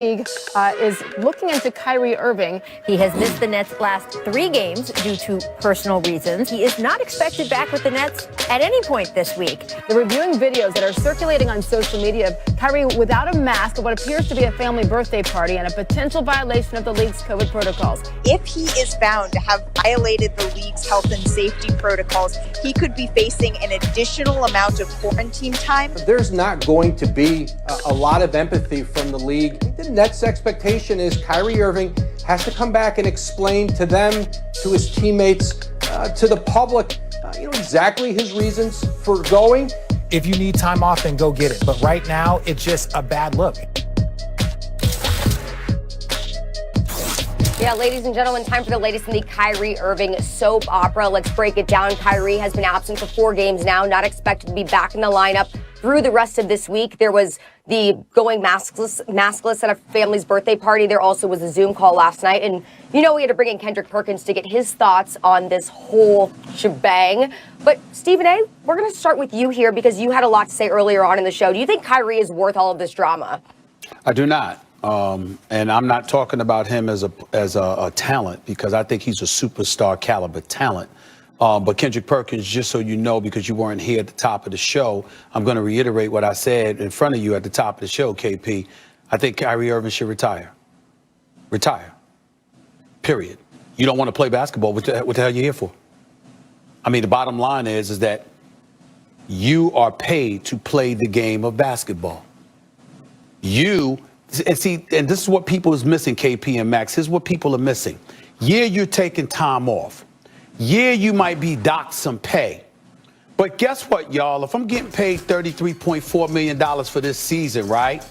League is looking into Kyrie Irving. He has missed the Nets' last 3 games due to personal reasons. He is not expected back with the Nets at any point this week. They're reviewing videos that are circulating on social media of Kyrie without a mask at what appears to be a family birthday party and a potential violation of the league's COVID protocols. If he is found to have violated the league's health and safety protocols, he could be facing an additional amount of quarantine time. There's not going to be a lot of empathy from the league. The Nets' expectation is Kyrie Irving has to come back and explain to them, to his teammates, to the public, exactly his reasons for going. If you need time off, then go get it. But right now, it's just a bad look. Yeah, ladies and gentlemen, time for the latest in the Kyrie Irving soap opera. Let's break it down. Kyrie has been absent for 4 games now, not expected to be back in the lineup through the rest of this week. There was the going maskless at a family's birthday party. There also was a Zoom call last night. And, we had to bring in Perkins to get his thoughts on this whole shebang. But, Stephen A., we're going to start with you here because you had a lot to say earlier on in the show. Do you think Kyrie is worth all of this drama? I do not. And I'm not talking about him as a talent, because I think he's a superstar caliber talent. But Kendrick Perkins, just so you know, because you weren't here at the top of the show, I'm going to reiterate what I said in front of you at the top of the show, KP. I think Kyrie Irving should retire. Retire. Period. You don't want to play basketball. What the hell are you here for? I mean, the bottom line is that you are paid to play the game of basketball. And this is what people is missing, KP and Max. Here's what people are missing. Yeah, you're taking time off. Yeah, you might be docked some pay. But guess what, y'all? If I'm getting paid $33.4 million for this season, right,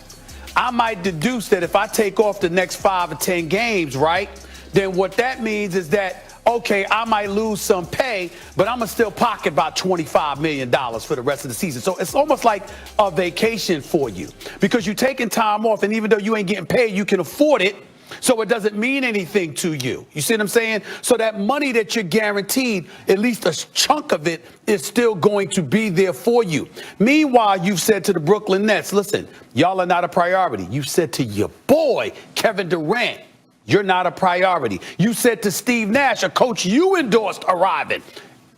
I might deduce that if I take off the next 5 or 10 games, right, then what that means is that, okay, I might lose some pay, but I'm going to still pocket about $25 million for the rest of the season. So it's almost like a vacation for you because you're taking time off, and even though you ain't getting paid, you can afford it. So it doesn't mean anything to you. You see what I'm saying? So that money that you're guaranteed, at least a chunk of it, is still going to be there for you. Meanwhile, you've said to the Brooklyn Nets, listen, y'all are not a priority. You said to your boy, Kevin Durant, you're not a priority. You said to Steve Nash, a coach you endorsed arriving,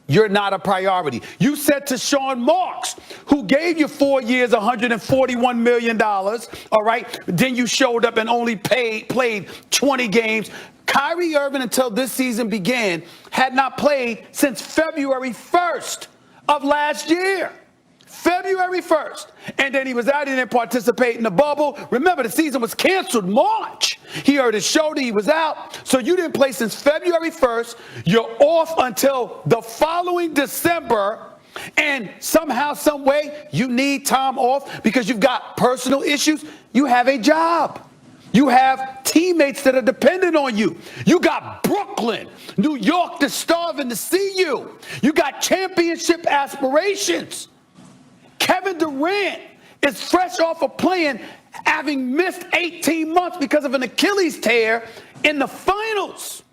you're not a priority. You said to Sean Marks, who gave you 4 years, $141 million, all right? Then you showed up and only played 20 games. Kyrie Irving, until this season began, had not played since February 1st of last year. February 1st. And then he was out, he didn't participate in the bubble. Remember, the season was canceled March. He hurt his shoulder, he was out. So you didn't play since February 1st. You're off until the following December. And somehow, some way, you need time off because you've got personal issues. You have a job. You have teammates that are dependent on you. You got Brooklyn, New York that's starving to see you. You got championship aspirations. Kevin Durant is fresh off of playing, having missed 18 months because of an Achilles tear in the finals.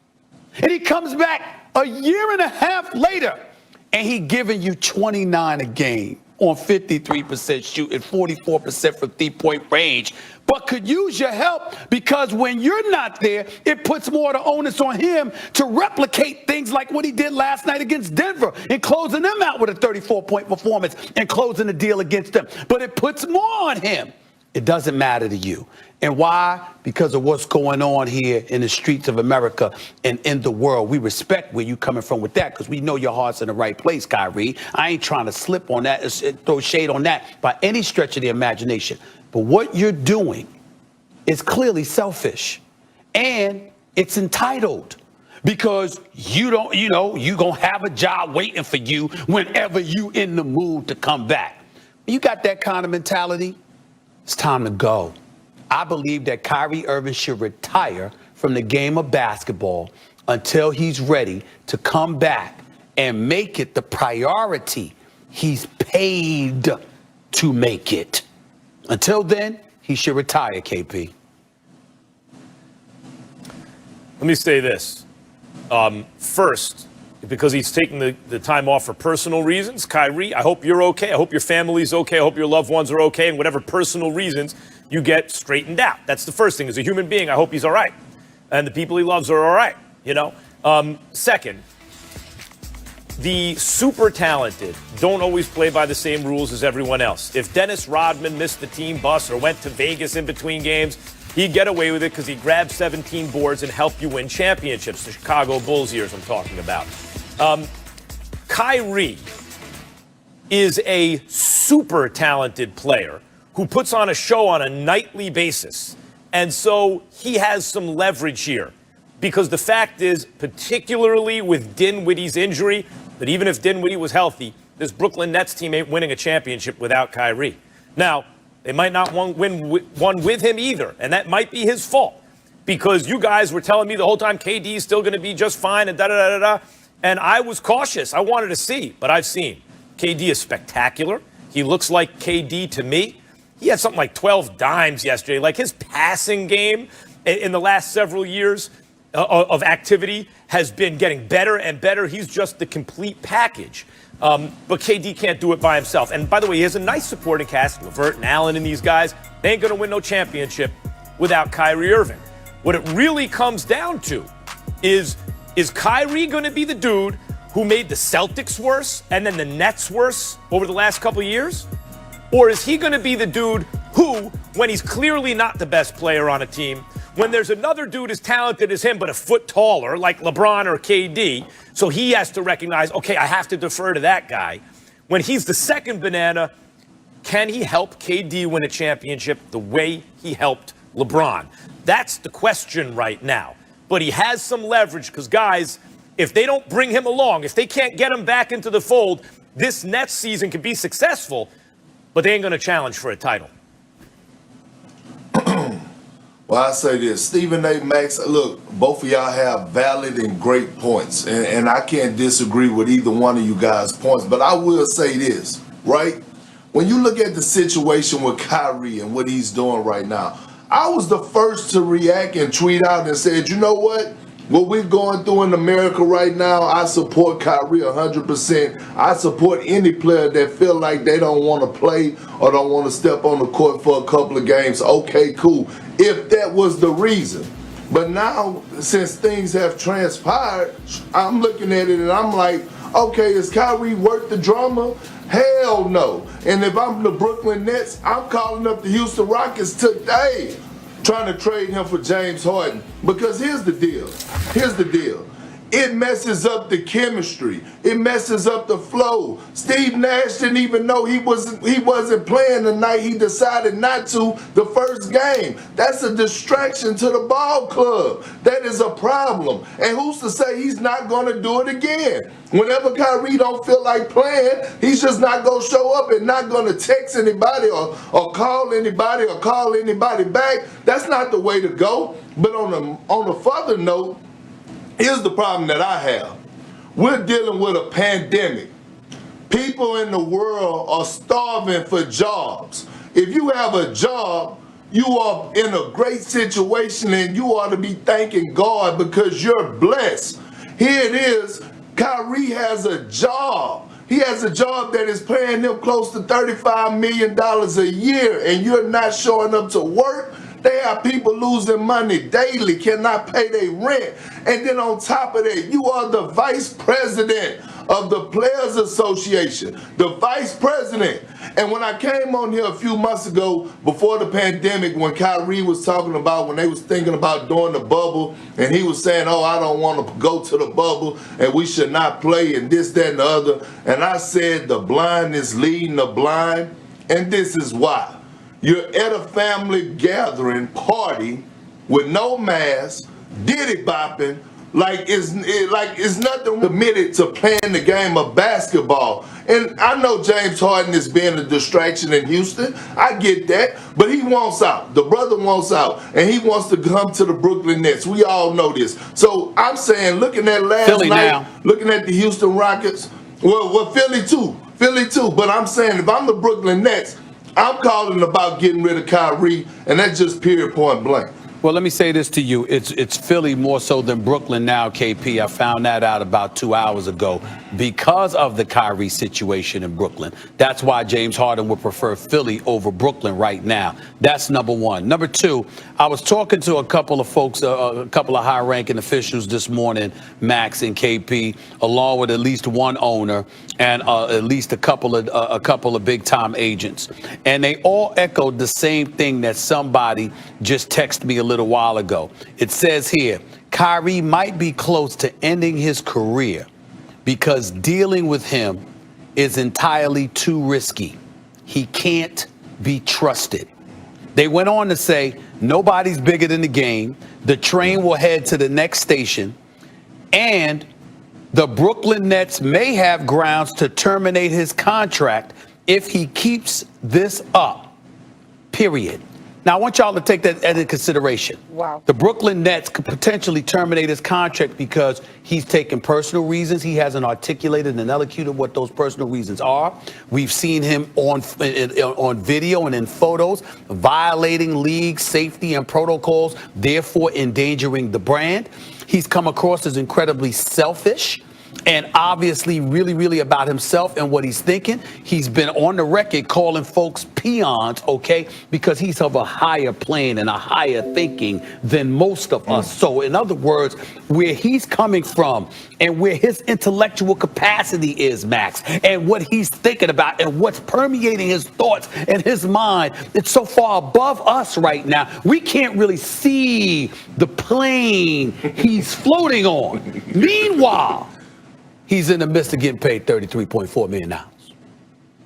And he comes back a year and a half later, and he giving you 29 a game on 53% shooting, 44% from three-point range, but could use your help because when you're not there, it puts more of the onus on him to replicate things like what he did last night against Denver and closing them out with a 34-point performance and closing the deal against them. But it puts more on him. It doesn't matter to you. And why? Because of what's going on here in the streets of America and in the world. We respect where you're coming from with that because we know your heart's in the right place, Kyrie. I ain't trying to slip on that, throw shade on that by any stretch of the imagination. But what you're doing is clearly selfish and it's entitled because you don't, you're going to have a job waiting for you whenever you in the mood to come back. You got that kind of mentality, it's time to go. I believe that Kyrie Irving should retire from the game of basketball until he's ready to come back and make it the priority he's paid to make it. Until then, he should retire, KP. Let me say this. First, because he's taking the time off for personal reasons, Kyrie, I hope you're okay. I hope your family's okay. I hope your loved ones are okay. And whatever personal reasons, you get straightened out. That's the first thing. As a human being, I hope he's all right. And the people he loves are all right, you know? Second, the super talented don't always play by the same rules as everyone else. If Dennis Rodman missed the team bus or went to Vegas in between games, he'd get away with it because he grabbed 17 boards and helped you win championships. The Chicago Bulls years I'm talking about. Kyrie is a super talented player who puts on a show on a nightly basis. And so he has some leverage here. Because the fact is, particularly with Dinwiddie's injury, that even if Dinwiddie was healthy, this Brooklyn Nets team ain't winning a championship without Kyrie. Now, they might not win one with him either, and that might be his fault. Because you guys were telling me the whole time KD is still going to be just fine and da-da-da-da-da. And I was cautious. I wanted to see, but I've seen. KD is spectacular. He looks like KD to me. He had something like 12 dimes yesterday. Like his passing game in the last several years of activity has been getting better and better. He's just the complete package. But KD can't do it by himself. And by the way, he has a nice supporting cast. LeVert and Allen and these guys. They ain't going to win no championship without Kyrie Irving. What it really comes down to is Kyrie going to be the dude who made the Celtics worse and then the Nets worse over the last couple of years? Or is he going to be the dude who, when he's clearly not the best player on a team, when there's another dude as talented as him but a foot taller, like LeBron or KD, so he has to recognize, okay, I have to defer to that guy. When he's the second banana, can he help KD win a championship the way he helped LeBron? That's the question right now. But he has some leverage because, guys, if they don't bring him along, if they can't get him back into the fold, this next season can be successful, but they ain't going to challenge for a title. Well, I say this, Stephen A. Max, look, both of y'all have valid and great points, and I can't disagree with either one of you guys' points, but I will say this, right? When you look at the situation with Kyrie and what he's doing right now, I was the first to react and tweet out and said, you know what we're going through in America right now, I support Kyrie 100%. I support any player that feel like they don't want to play or don't want to step on the court for a couple of games. Okay, cool. If that was the reason. But now, since things have transpired, I'm looking at it and I'm like, okay, is Kyrie worth the drama? Hell no. And if I'm the Brooklyn Nets, I'm calling up the Houston Rockets today, trying to trade him for James Harden. Because here's the deal. It messes up the chemistry. It messes up the flow. Steve Nash didn't even know he wasn't playing the night he decided not to the first game. That's a distraction to the ball club. That is a problem. And who's to say he's not going to do it again? Whenever Kyrie don't feel like playing, he's just not going to show up and not going to text anybody or call anybody or call anybody back. That's not the way to go. But on a further note, here's the problem that I have. We're dealing with a pandemic. People in the world are starving for jobs. If you have a job, you are in a great situation and you ought to be thanking God because you're blessed. Here it is, Kyrie has a job. He has a job that is paying him close to $35 million a year and you're not showing up to work. They have people losing money daily, cannot pay their rent. And then on top of that, you are the vice president of the Players Association, the vice president. And when I came on here a few months ago, before the pandemic, when Kyrie was talking about, when they was thinking about doing the bubble, and he was saying, oh, I don't want to go to the bubble, and we should not play, and this, that, and the other. And I said, the blind is leading the blind, and this is why. You're at a family gathering party with no mask, diddy bopping, like it's nothing committed to playing the game of basketball. And I know James Harden is being a distraction in Houston. I get that. But he wants out. The brother wants out. And he wants to come to the Brooklyn Nets. We all know this. So I'm saying, looking at last Philly night, now. looking at the Houston Rockets, well, Philly too. But I'm saying, if I'm the Brooklyn Nets, I'm calling about getting rid of Kyrie, and that's just period point blank. Well, let me say this to you. It's Philly more so than Brooklyn now, KP. I found that out about 2 hours ago because of the Kyrie situation in Brooklyn. That's why James Harden would prefer Philly over Brooklyn right now. That's number one. Number two, I was talking to a couple of folks, a couple of high-ranking officials this morning, Max and KP, along with at least one owner and at least a couple of big-time agents. And they all echoed the same thing that somebody just texted me a little while ago. It says here, Kyrie might be close to ending his career because dealing with him is entirely too risky. He can't be trusted. They went on to say, nobody's bigger than the game. The train will head to the next station. And the Brooklyn Nets may have grounds to terminate his contract if he keeps this up, period. Now, I want y'all to take that into consideration. Wow. The Brooklyn Nets could potentially terminate his contract because he's taken personal reasons. He hasn't articulated and elocuted what those personal reasons are. We've seen him on video and in photos violating league safety and protocols, therefore endangering the brand. He's come across as incredibly selfish and obviously really about himself and what he's thinking. He's been on the record calling folks peons, okay, because he's of a higher plane and a higher thinking than most of us. So in other words, where he's coming from and where his intellectual capacity is, Max, and what he's thinking about and what's permeating his thoughts and his mind, it's so far above us right now. We can't really see the plane he's floating on. Meanwhile, he's in the midst of getting paid $33.4 million.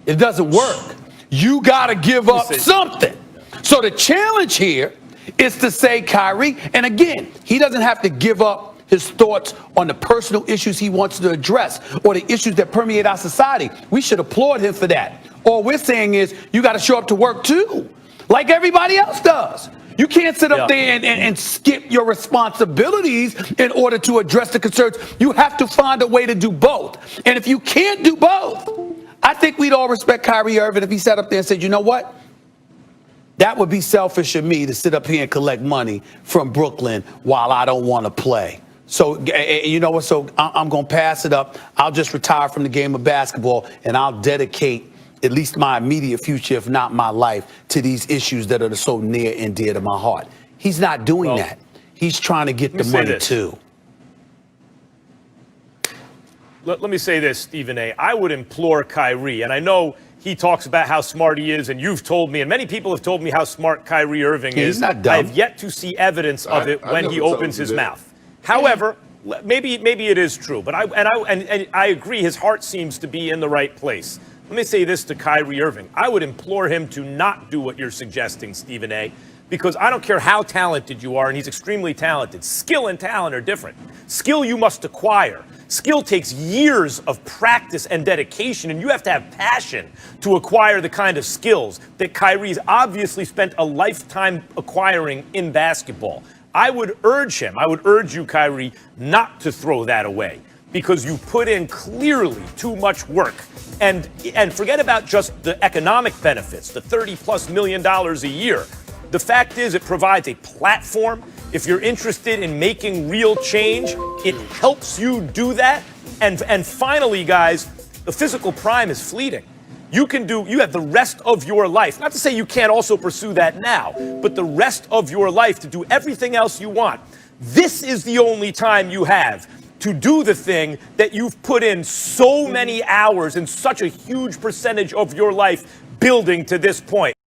It doesn't work. You got to give up something. So the challenge here is to say, Kyrie, and again, he doesn't have to give up his thoughts on the personal issues he wants to address or the issues that permeate our society. We should applaud him for that. All we're saying is you got to show up to work too, like everybody else does. You can't sit up there and skip your responsibilities in order to address the concerns. You have to find a way to do both. And if you can't do both, I think we'd all respect Kyrie Irving if he sat up there and said, you know what? That would be selfish of me to sit up here and collect money from Brooklyn while I don't want to play. So, you know what? So I'm going to pass it up. I'll just retire from the game of basketball and I'll dedicate at least my immediate future, if not my life, to these issues that are so near and dear to my heart. He's not doing that. He's trying to get the money too. Let me say this, Stephen A. I would implore Kyrie, and I know he talks about how smart he is, and you've told me, and many people have told me how smart Kyrie Irving is. He's not dumb. I have yet to see evidence of it when he opens his mouth. However, maybe it is true, but I agree his heart seems to be in the right place. Let me say this to Kyrie Irving. I would implore him to not do what you're suggesting, Stephen A., because I don't care how talented you are, and he's extremely talented. Skill and talent are different. Skill you must acquire. Skill takes years of practice and dedication, and you have to have passion to acquire the kind of skills that Kyrie's obviously spent a lifetime acquiring in basketball. I would urge you, Kyrie, not to throw that away, because you put in clearly too much work. And forget about just the economic benefits, the $30+ million a year. The fact is, it provides a platform. If you're interested in making real change, it helps you do that. And finally, guys, the physical prime is fleeting. You have the rest of your life, not to say you can't also pursue that now, but the rest of your life to do everything else you want. This is the only time you have to do the thing that you've put in so many hours and such a huge percentage of your life building to this point.